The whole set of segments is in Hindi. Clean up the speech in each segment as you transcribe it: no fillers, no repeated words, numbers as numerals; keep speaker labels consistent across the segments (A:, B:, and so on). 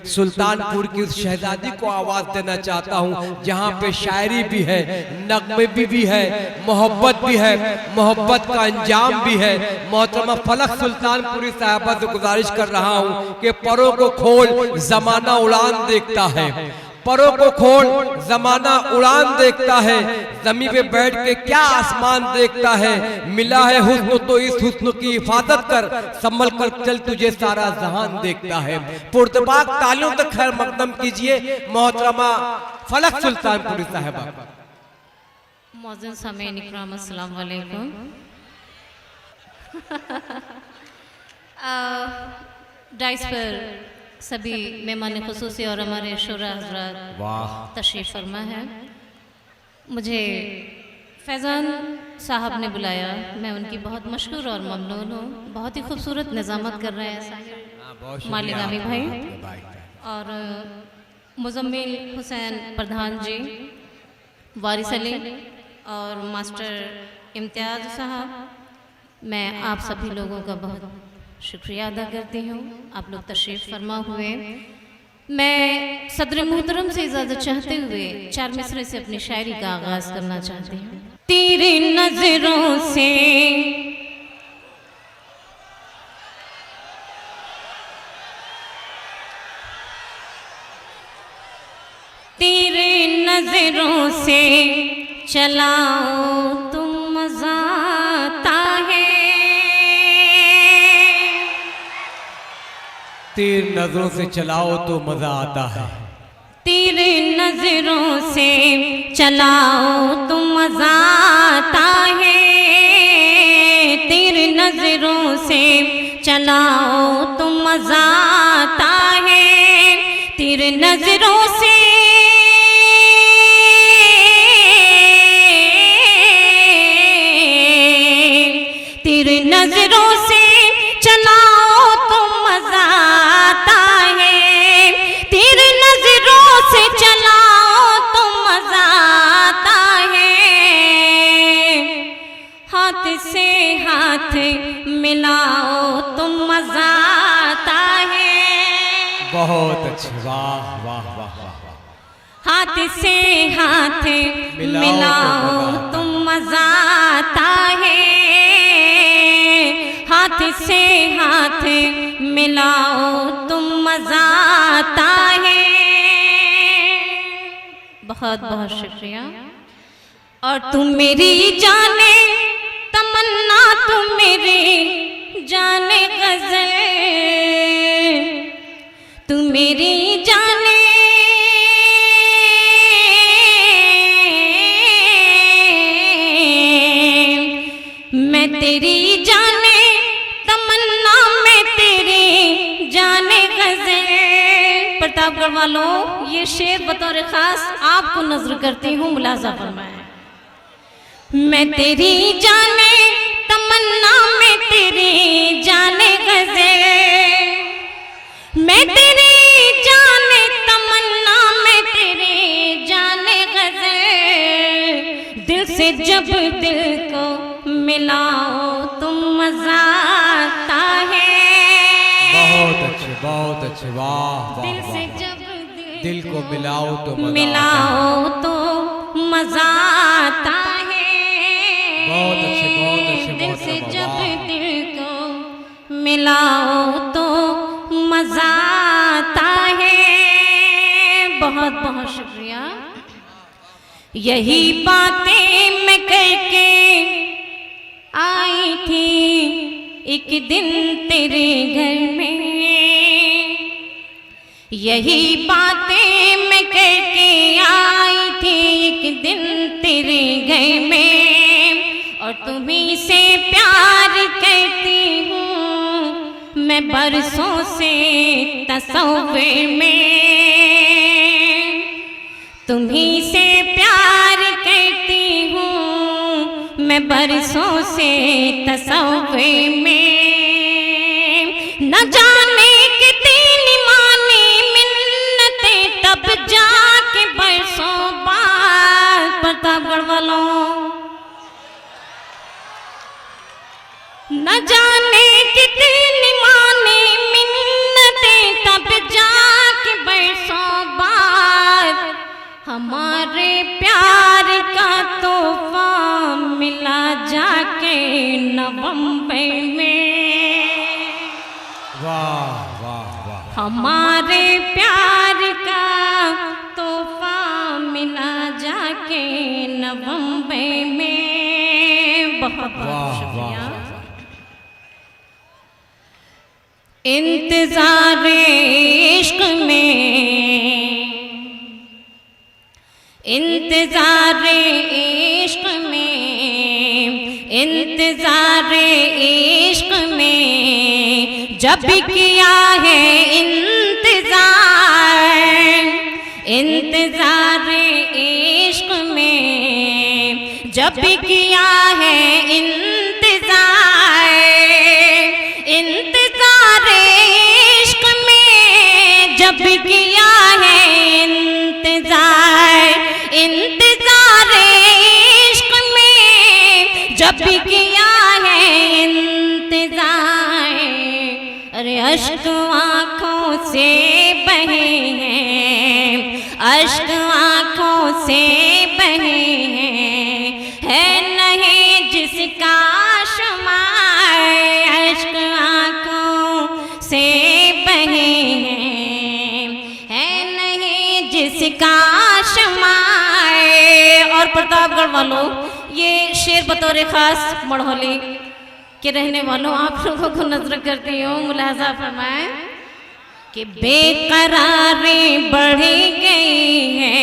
A: सुल्तानपुर की उस शहजादी को आवाज देना चाहता हूँ जहाँ पे शायरी भी है, नगमे भी है, मोहब्बत भी है, मोहब्बत का अंजाम भी है। मोहतरमा फलक सुल्तानपुरी साहबा से गुजारिश कर रहा हूँ कि परों को खोल जमाना उड़ान देखता है, परों को खोल जमाना उड़ान देखता है, जमीन पे बैठ के क्या आसमान देखता है। मिला है हुस्न तो इस हुस्न की हिफाजत कर, संभल कर चल तुझे सारा जहान देखता है। पुरतबाक तालियों तक खैर मकदम कीजिए मोहतरमा फलक सुल्तानपुरी साहबा।
B: मौजूद सामीन इकराम अस्सलाम वालेकुम। डाइस पर सभी मेहमान खुसूसी और हमारे शुरा हज़रात तशरीफ़ फरमा है। मुझे फैज़ान साहब ने बुलाया, मैं उनकी बहुत मशहूर और ममनून हूँ। बहुत ही खूबसूरत निज़ामत कर रहे हैं मालिगामी भाई और मुज़म्मिल हुसैन प्रधान जी, वारिस अली और मास्टर इम्तियाज़ साहब। मैं आप सभी लोगों का बहुत शुक्रिया अदा करती हूँ, आप लोग तशरीफ़ फरमा हुए। मैं सदर मोहतरम से इजाज़त चाहते हुए 4 मिसरे से अपनी शायरी का आगाज़ करना चाहती हूँ। तेरी नज़रों से तेरे नज़रों से चलाओ तुम मज़ा आता है,
A: तेरी नजरों से चलाओ तो मजा आता है,
B: तेरे नजरों से चलाओ तो मजा आता है, तेरे नजरों से चलाओ तो मजा आता है, तेरे नजरों से तेरे नजरों से चलाओ तो मजा आता है, तेरे नजरों से चलाओ तो मजा आता है, हाथ से हाथ मिलाओ तो मजा आता है।
A: बहुत अच्छे, वाह वाह वाह वाह।
B: हाथ से हाथ मिलाओ तो मजा आता है, हाथ से हाथ मिलाओ तुम मजा आता है। बहुत बहुत शुक्रिया। और तुम मेरी जाने तमन्ना, तुम मेरी जाने गजल, तुम मेरी जाने मैं तेरी जाने तमन्ना, मैं तेरी जाने गजल। प्रतापगढ़ वालों, ये शेर बतौर खास आपको नजर करती हूँ, मुलाजा फरमाएं। मैं तेरी जाने तमन्ना, मैं तेरी जाने गजल, मैं तेरी जाने तमन्ना, मैं तेरी जाने गजल। दिल से जब दिल को मिलाओ तुम मजा आता है।
A: बहुत अच्छे, बहुत अच्छे, वाह वाह।
B: दिल से जब
A: दिल को मिलाओ तो
B: मिलाओ तो मजा आता है।
A: बहुत अच्छे, बहुत अच्छे।
B: दिल से जब दिल को मिलाओ तो मजा आता है। बहुत बहुत शुक्रिया। यही बातें मैं करके आई थी एक दिन तेरे घर में, यही बातें मैं करके आई थी एक दिन तेरे घर में। और तुम्हीं से प्यार करती हूँ मैं बरसों से तसव्वुर में, तुम्हीं से प्यार करती हूँ मैं बरसों से तसव्वुर में। न जाने कितनी मानी मिन्नतें तब जाके बरसों बाद। प्रतापगढ़ वालों, न जाने कितनी मानी मिन्नतें तब जाके हमारे प्यार का तोहफा मिला जाके नवंबर में।
A: वाह वाह वाह।
B: हमारे प्यार का तोहफा मिला जाके नवंबर में। बहुत बहुत शुक्रिया। इंतजार इश्क में, इंतजार इश्क में, इंतजार इश्क में जब किया है इंतजार, इंतजार इश्क में जब किया है इंतजार, इंतजार इश्क में जब किया है इंतजार, इंतजार इश्क में जब किया है इंतजार। अरे अश्क आँखों से बहे हैं, अश्क आँखों से बहे हैं, है नहीं जिसका शुमार, अश्क आँखों से बहे हैं, है नहीं जिसका शुमार। और प्रतापगढ़ वालों, ये शेर बतौर खास मड़होली के रहने वालों आप लोगों को नजर करती हूँ, मुलाजा फरमाएं कि बेकरारी बढ़ी गई है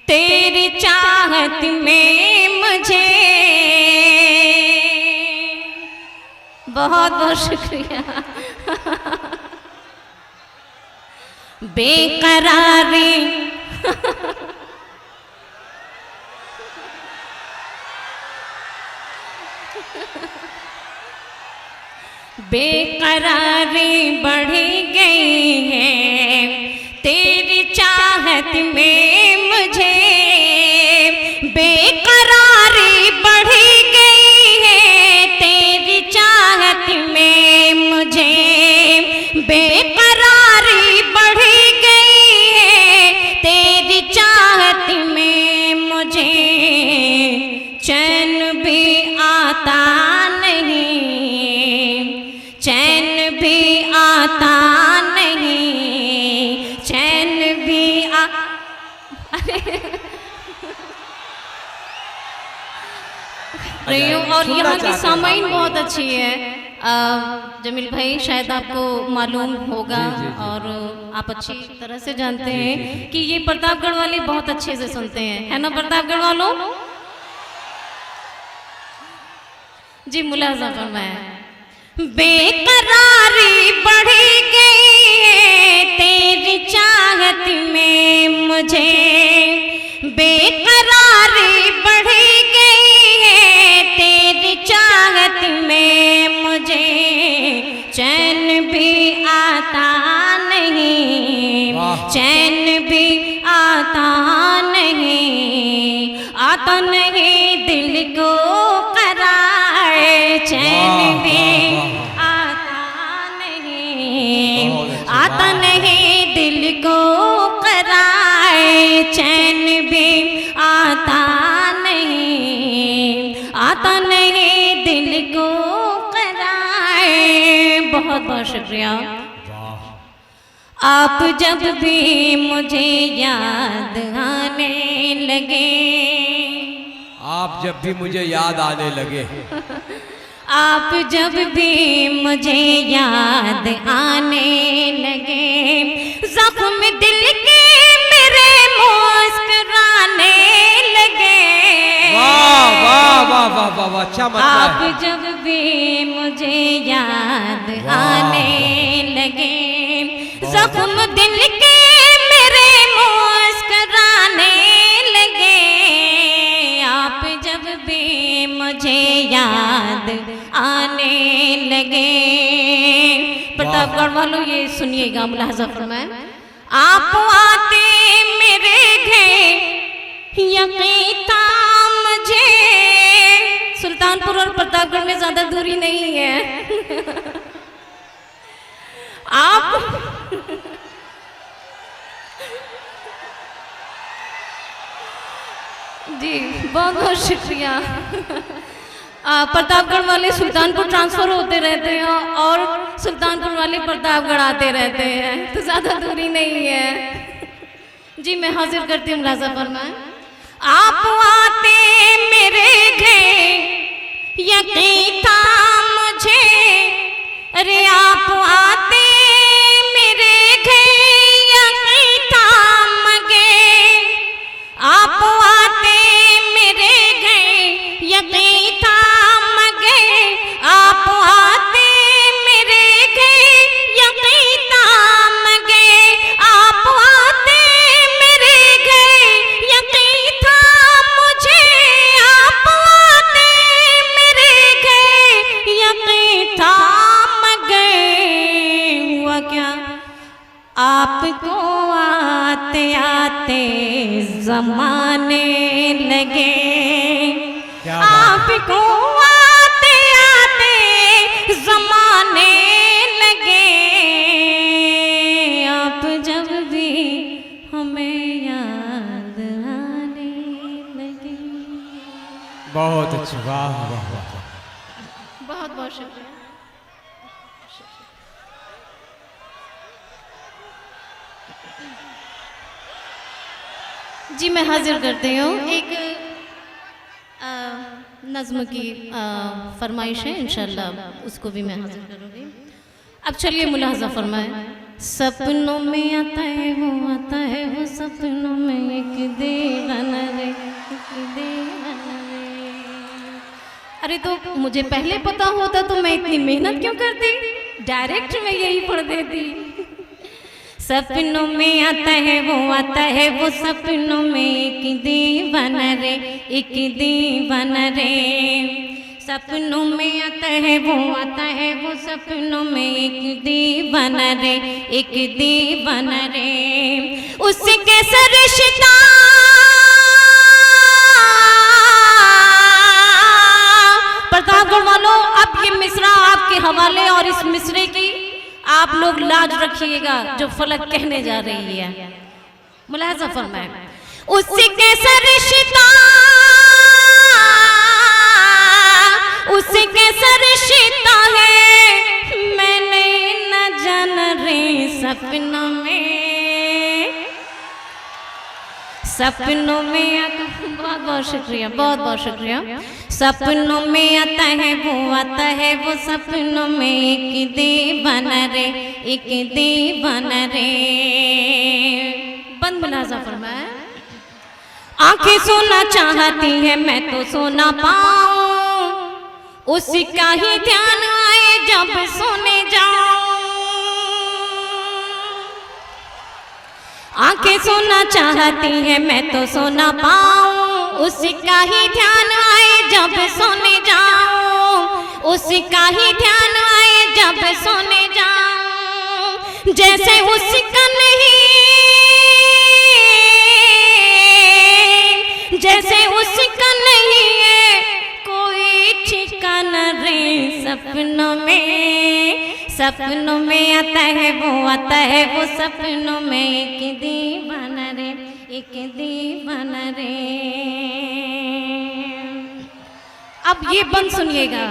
B: तेरी चाहत में मुझे। बहुत बहुत शुक्रिया। बेकरारी बेकरारी बढ़ी गई है तेरी चाहत में मुझे, बेकरारी बढ़ी गई है तेरी चाहत में मुझे, बेकरारी बढ़ी गई है तेरी चाहत में मुझे। चैन भी आता नहीं, चैन भी आता नहीं, चैन भी रही हूँ। और यहाँ की सामाइन बहुत अच्छी है। जमील भाई शायद आपको मालूम होगा और आप अच्छी तरह से जानते हैं कि ये प्रतापगढ़ वाले बहुत अच्छे से सुनते हैं, है ना प्रतापगढ़ वालों? जी मुलाजा फरमाएं। बेकरारी बढ़ी गई है तेरी चाहत में मुझे, बेकरारी बढ़ी गई है तेरी चाहत में मुझे। चैन भी आता नहीं, चैन भी आता नहीं, आता नहीं दिल को करार, चैन भी आता नहीं, आता नहीं दिल को करार, चैन भी आता नहीं, आता नहीं दिल को करार। बहुत बहुत शुक्रिया। आप जब भी मुझे याद आने लगे,
A: आप जब भी मुझे याद आने लगे,
B: आप जब भी मुझे याद आने लगे, जख्म दिल के मेरे मुस्कुराने लगे।
A: वाह वाह वाह वाह वाह वाह, अच्छा मतलब
B: आप जब भी मुझे याद आने लगे, जख्म दिल के मेरे मुस्कुराने लगे। आप जब भी मुझे याद आने लगे। प्रतापगढ़ वालों ये सुनिएगा, मुलाहजा फरमाएं। आप आते मेरे घर यकीन था मुझे, सुल्तानपुर और प्रतापगढ़ में ज्यादा दूरी नहीं है। आप जी बहुत बहुत शुक्रिया। प्रतापगढ़ वाले सुल्तानपुर ट्रांसफ़र होते रहते हैं और सुल्तानपुर वाले प्रतापगढ़ आते रहते हैं, तो ज़्यादा दूरी नहीं है। जी मैं हाजिर करती हूँ मुलाजा फरमाएं। आप आते मेरे घर यकीन था मुझे, अरे आप आते मेरे घर यकीन था मगे, आप आते मेरे घर यकीन था मगे, आप आते मेरे घर यकीन था मगे, आप आते मेरे घर यकीन था मुझे, आप आते मेरे घर यकीन था मगे। हुआ क्या आपको आते आते ज़माने लगे, आपको आते आते ज़माने लगे, आप जब भी हमें याद आने लगे।
A: बहुत अच्छा, वाह वाह वाह।
B: बहुत बहुत शुक्रिया। जी मैं हाजिर करती हूँ एक नज़्म की फरमाइश है, इंशाल्लाह उसको भी मैं हाजिर करूँगी। अब चलिए मुलाहज़ा फरमाएं। सपनों में आता है वो सपनों में एक दीवाना रे, एक दीवाना रे। अरे तो मुझे पहले पता होता तो मैं इतनी मेहनत क्यों करती, डायरेक्ट में यही पढ़ देती। सपनों में आता है वो सपनों में एक दीवाना रे, एक दीवाना रे। सपनों में आता है वो सपनों में एक दीवाना रे, एक दीवाना रे। उससे कैसा रिश्ता प्रतापगढ़ वालों, अब ये मिसरा आपके हवाले और इस मिसरे की आप लोग लाज रखिएगा जो फलक कहने जा रही है। मुलाहज़ा फरमाएं। उससे कैसा रिश्ता, उससे कैसा रिश्ता है मैंने न जान रे, सपनों में, सपनों में आता। बहुत बहुत शुक्रिया, बहुत बहुत शुक्रिया। सपनों में आता है वो सपनों में एक दीवाना रे, एक दीवाना रे। बंद मुलाहज़ा फरमाएं। आंखें सोना चाहती है मैं तो सोना पाऊं, उसका ही ध्यान आए जब सोने जाऊं। आंखें सोना चाहती है मैं तो सोना पाऊं, उसका ही ध्यान आए जब सोने जाऊं, उसका ही ध्यान आए जब सोने जाऊं। जैसे उसका नहीं, जैसे उसका नहीं है कोई ठिकाना रे, सपनों में, सपनों में आता है वो सपनों में एक दीवाना रे, एक दीवाना रे। अब ये बंद सुनिएगा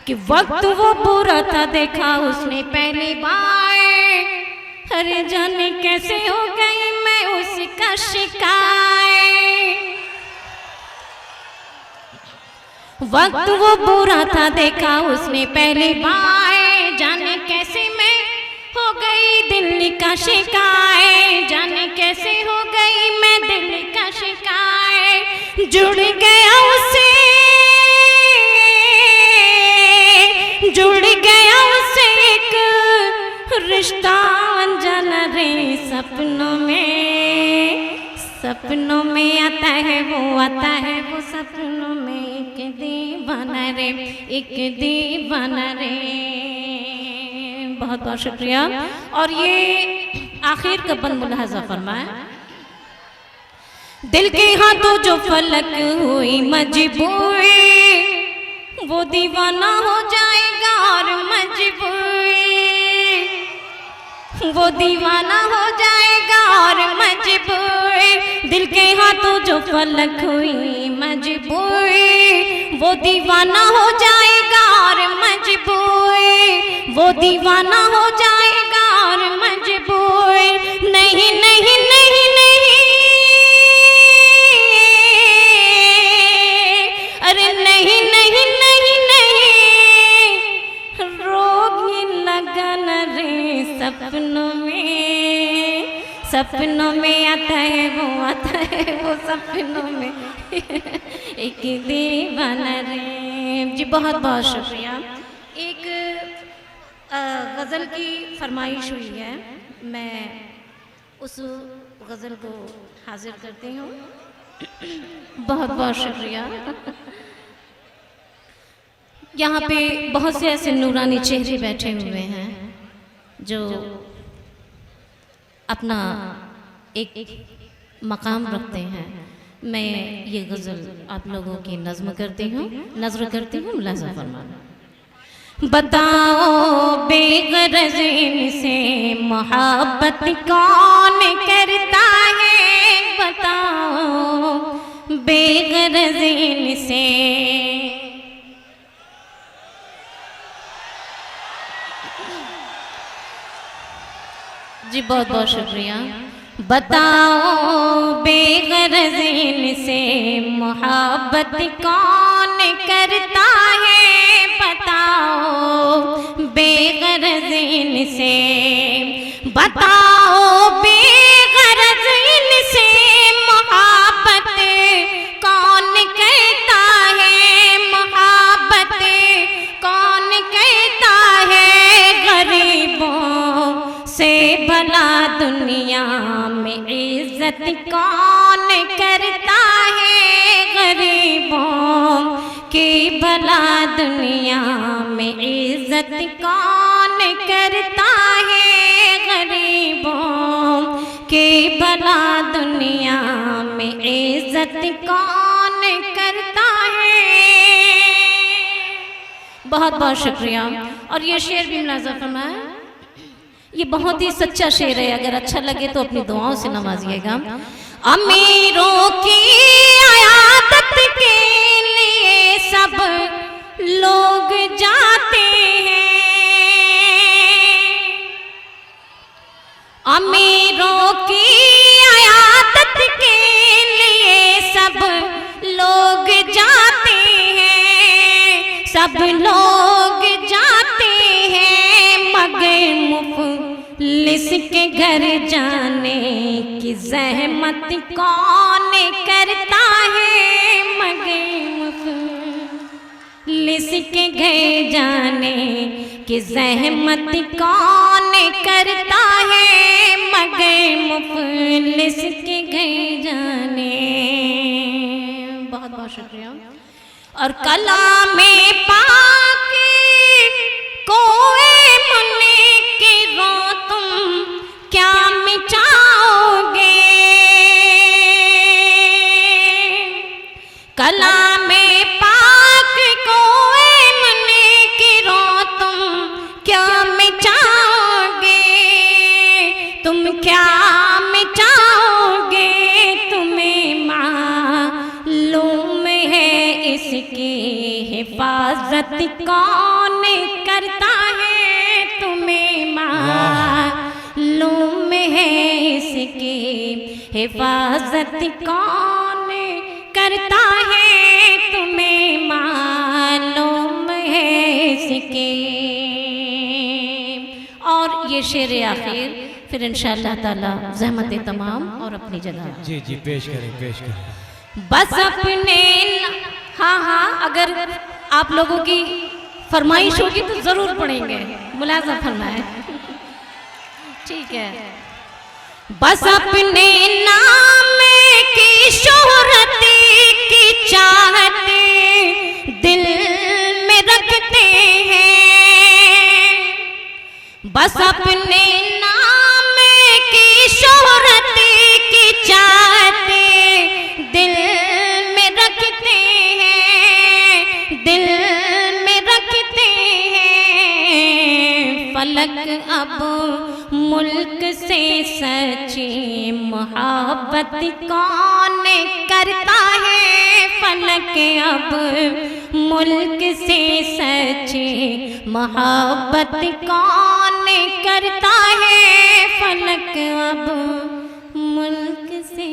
B: कि वक्त वो बुरा था देखा उसने पहली बार, अरे जाने कैसे हो गई मैं उसका शिकार। वक्त वो बुरा था देखा उसने पहली बार, जाने कैसे मैं हो गई दिल का शिकार, जाने कैसे हो गई मैं दिल का शिकार। जुड़ गया उससे, जुड़ गया उससे एक रिश्ता अनजाना रे, सपनों में, सपनों में आता है वो सपनों में एक दीवाना रे, एक दीवाना रे। बहुत बहुत शुक्रिया। और ये आखिर का बंद मुलाहज़ा फरमाएं। दिल के हाथों जो फलक हुई मजबूरी, वो दीवाना हो जाएगा और मजबूरी, वो दीवाना हो जाएगा और मजबूरी। दिल के हाथों जो जो फलक हुई मजबूर, वो दीवाना हो जाएगा और मजबूर, वो दीवाना हो जाएगा और मजबूर। नहीं नहीं नहीं नहीं, अरे नहीं नहीं नहीं नहीं, रोग लगन रे सपनों में, सपनों में आता है वो सपनों में एक दीवाना रे। जी बहुत बहुत शुक्रिया। एक गज़ल की फरमाइश हुई है, मैं उस गज़ल को हाजिर करती हूँ। बहुत बहुत शुक्रिया। यहाँ पे बहुत से ऐसे नूरानी चेहरे बैठे हुए हैं जो अपना एक मकाम रखते हैं। मैं ये गज़ल आप लोगों की नज़्म करती हूँ, नज़्र करती हूँ, मुलाज़ा फरमाना। बताओ बेग़रज़ इनसे मोहब्बत कौन करता है, बताओ बेग़रज़ इनसे। जी बहुत बहुत शुक्रिया। बताओ बेग़रज़ इनसे मोहब्बत कौन करता है, बताओ बेग़रज़ इनसे, बताओ बेग़रज़ इनसे मोहब्बत कौन करता है, मोहब्बत कौन करता है। गरीबों से भला दुनिया में इज्जत कौन करता है, गरीबों की भला दुनिया में इज्जत कौन करता है, गरीबों की भला दुनिया में इज्जत कौन करता है। बहुत बहुत शुक्रिया। और ये शेर भी मुलाज़ा फरमाएं, ये बहुत ही सच्चा शेर है, अगर अच्छा लगे तो अपनी दुआओं से नवाजिएगा। अमीरों की अयादत के लिए सब लोग जाते हैं, अमीरों की अयादत के लिए सब लोग जाते हैं, सब लोग जाते हैं, मगर मुफलिस के घर जाने की ज़हमत कौन करता है, मगर मुफलिस के घर जाने की ज़हमत कौन करता है, मगर मुफलिस के घर जाने। बहुत बहुत शुक्रिया। और कलामे पाक कोए मुन्ने के रो तुम क्या मिटाओगे, कलामे पाक कोए मुन्ने के रो तुम क्या मिटाओगे, तुम क्या मिटाओगे। तुम्हें मालूम है इसकी हिफाजत कौन करता है, तुम्हें मालूम है इसकी हिफाजत कौन करता है, तुम्हें मालूम है इसकी। और ये शेर आखिर फिर इंशाअल्लाह ताला ज़हमत तमाम और अपनी जगह।
A: जी जी पेश करें, पेश करें।
B: बस अपने हाँ हाँ, अगर आप लोगों की फरमाइश होगी तो जरूर पढ़ेंगे, मुलाज़ा फरमाए। ठीक है। बस अपने नाम की शोहरत की चाहत दिल में रखते हैं, बस अपने नाम की शोहरत की चाहत दिल में रखते हैं, दिल में रखते हैं। फलक अब मुल्क से सच्ची मोहब्बत कौन करता है। फलक अब मुल्क से सच्ची मोहब्बत कौन करता है। फलक अब मुल्क से